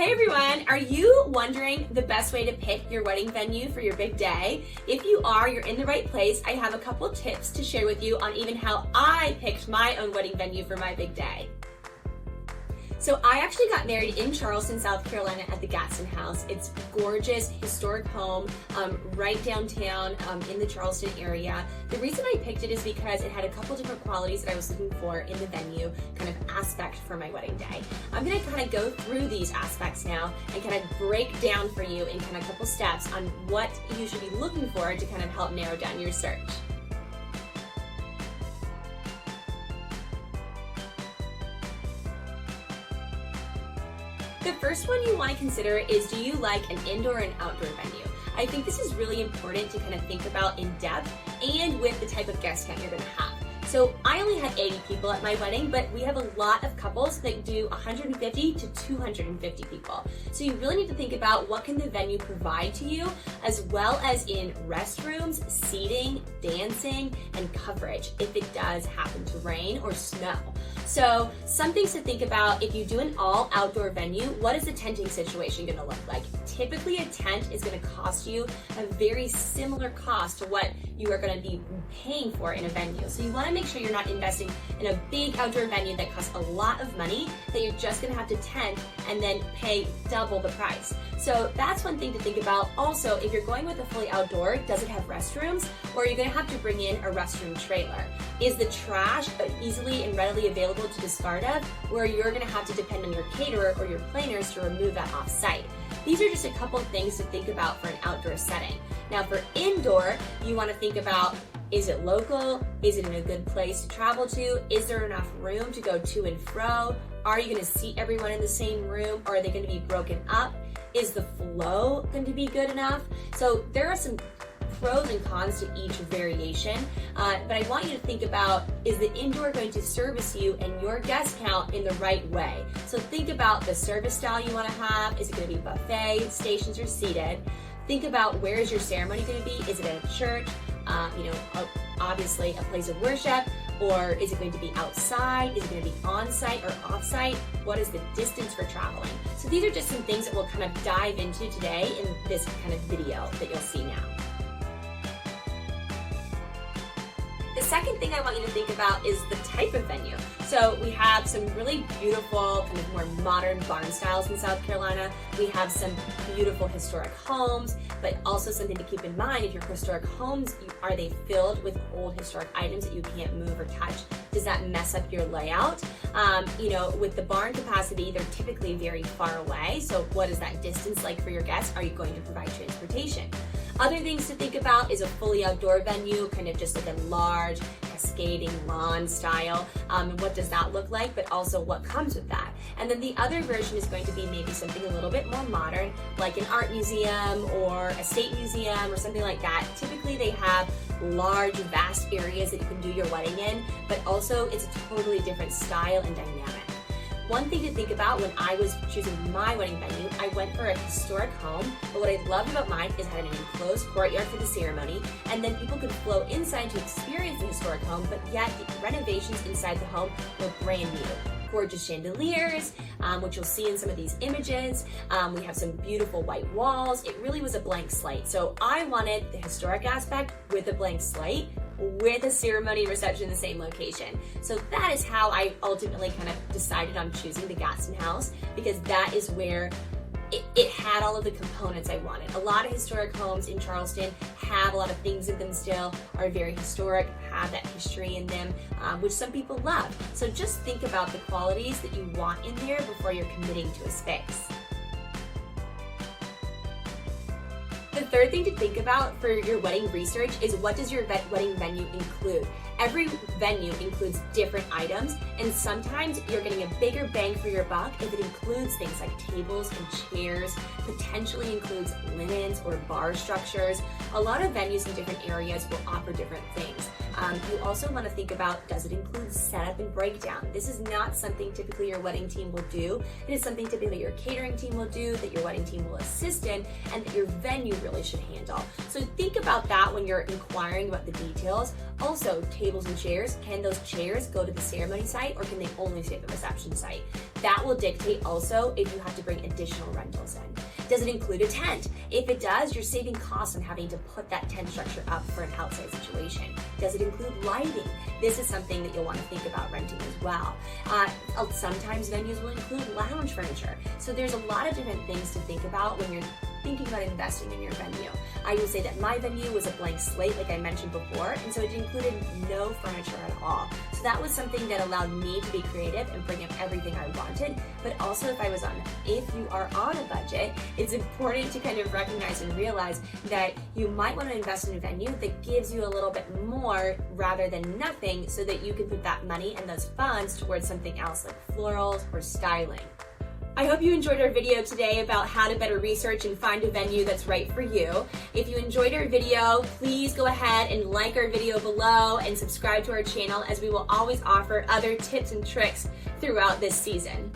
Hey everyone, are you wondering the best way to pick your wedding venue for your big day? If you are, you're in the right place. I have a couple tips to share with you on even how I picked my own wedding venue for my big day. So I actually got married in Charleston, South Carolina at the Gadsden House. It's a gorgeous, historic home right downtown in the Charleston area. The reason I picked it is because it had a couple different qualities that I was looking for in the venue, kind of aspect for my wedding day. I'm gonna kind of go through these aspects now and kind of break down for you in kind of a couple steps on what you should be looking for to kind of help narrow down your search. The first one you want to consider is, do you like an indoor and outdoor venue? I think this is really important to kind of think about in depth and with the type of guest count you're going to have. So I only had 80 people at my wedding, but we have a lot of couples that do 150 to 250 people. So you really need to think about what can the venue provide to you, as well as in restrooms, seating, dancing, and coverage if it does happen to rain or snow. So some things to think about: if you do an all outdoor venue, what is the tenting situation going to look like? Typically a tent is going to cost you a very similar cost to what you are going to be paying for in a venue. So you want to make sure you're not investing in a big outdoor venue that costs a lot of money that you're just going to have to tent and then pay double the price. So that's one thing to think about. Also, if you're going with a fully outdoor, does it have restrooms, or are you going to have to bring in a restroom trailer? Is the trash easily and readily available to discard of, where you're going to have to depend on your caterer or your planners to remove that off site? These are just a couple of things to think about for an outdoor setting. Now for indoor, you want to think about, is it local? Is it in a good place to travel to? Is there enough room to go to and fro? Are you going to seat everyone in the same room, or are they going to be broken up? Is the flow going to be good enough? So there are some pros and cons to each variation, but I want you to think about, is the indoor going to service you and your guest count in the right way? So think about the service style you want to have. Is it going to be buffet, stations, or seated? Think about, where is your ceremony going to be? Is it at a church, obviously a place of worship, or is it going to be outside? Is it going to be on-site or off-site? What is the distance for traveling? So these are just some things that we'll kind of dive into today in this kind of video that you'll see now. The second thing I want you to think about is the type of venue. So we have some really beautiful, kind of more modern barn styles in South Carolina. We have some beautiful historic homes, but also something to keep in mind: if your historic homes, are they filled with old historic items that you can't move or touch? Does that mess up your layout? With the barn capacity, they're typically very far away. So what is that distance like for your guests? Are you going to provide transportation? Other things to think about is a fully outdoor venue, kind of just like a large cascading lawn style. And what does that look like, but also what comes with that. And then the other version is going to be maybe something a little bit more modern, like an art museum or a state museum or something like that. Typically they have large, vast areas that you can do your wedding in, but also it's a totally different style and dynamic. One thing to think about when I was choosing my wedding venue, I went for a historic home, but what I loved about mine is it had an enclosed courtyard for the ceremony, and then people could flow inside to experience the historic home, but yet the renovations inside the home were brand new. Gorgeous chandeliers, which you'll see in some of these images. We have some beautiful white walls. It really was a blank slate. So I wanted the historic aspect with a blank slate, with a ceremony and reception in the same location. So that is how I ultimately kind of decided on choosing the Gadsden House, because that is where it had all of the components I wanted. A lot of historic homes in Charleston have a lot of things in them still, are very historic, have that history in them, which some people love. So just think about the qualities that you want in there before you're committing to a space. The third thing to think about for your wedding research is, what does your wedding venue include? Every venue includes different items, and sometimes you're getting a bigger bang for your buck if it includes things like tables and chairs, potentially includes linens or bar structures. A lot of venues in different areas will offer different things. You also want to think about, does it include setup and breakdown? This is not something typically your wedding team will do. It is something typically your catering team will do, that your wedding team will assist in, and that your venue really should handle. So think about that when you're inquiring about the details. Also, tables and chairs. Can those chairs go to the ceremony site, or can they only stay at the reception site? That will dictate also if you have to bring additional rentals in. Does it include a tent? If it does, you're saving costs on having to put that tent structure up for an outside situation. Does it include lighting? This is something that you'll want to think about renting as well. Sometimes venues will include lounge furniture. So there's a lot of different things to think about when you're thinking about investing in your venue. I will say that my venue was a blank slate, like I mentioned before, and so it included no furniture at all. So that was something that allowed me to be creative and bring up everything I wanted. But also, if you are on a budget, it's important to kind of recognize and realize that you might want to invest in a venue that gives you a little bit more rather than nothing, so that you can put that money and those funds towards something else like florals or styling. I hope you enjoyed our video today about how to better research and find a venue that's right for you. If you enjoyed our video, please go ahead and like our video below and subscribe to our channel, as we will always offer other tips and tricks throughout this season.